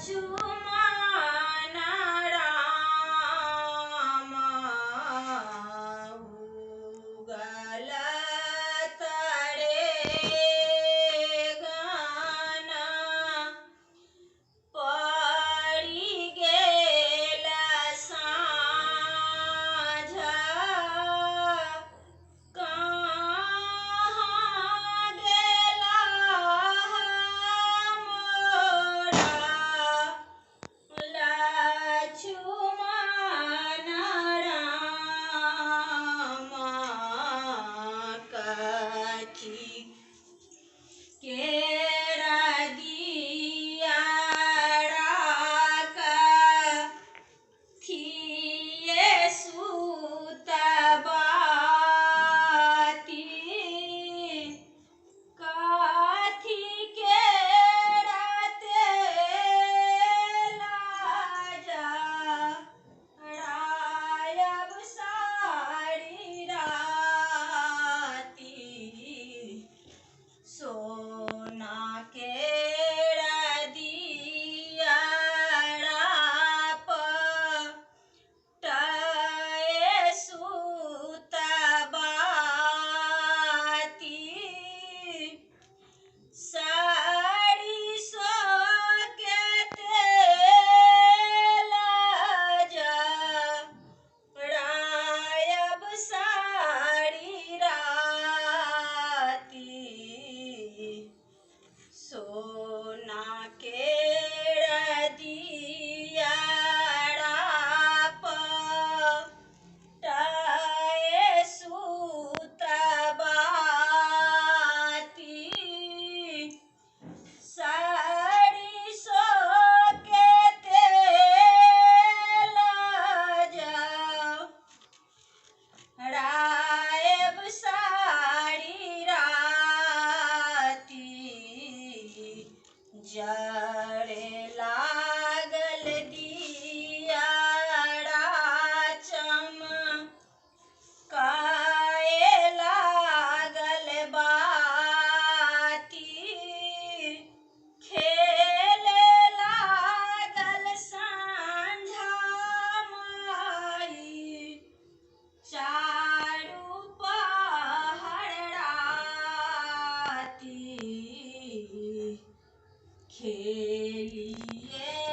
लक्ष्मण राम उगल तड़े गन पड़ी गेल साँझ कहाँ गेला मोरा लक्ष्मण राम कथी केरा दियारा कथिए सुतबाती कथी केरा तेला जरायब सारी राती सोना केरा दियारा पटाए सुतबाती सरिसो के तेल जरायब सारी राती सोना केरा दियारा पटाए सुतबाती सरिसो के तेल जरायब सारी राती जरे लागल दियारा चमकाए लागल बाती खेले लागल साँझा माई चारू पहर राती खेलिए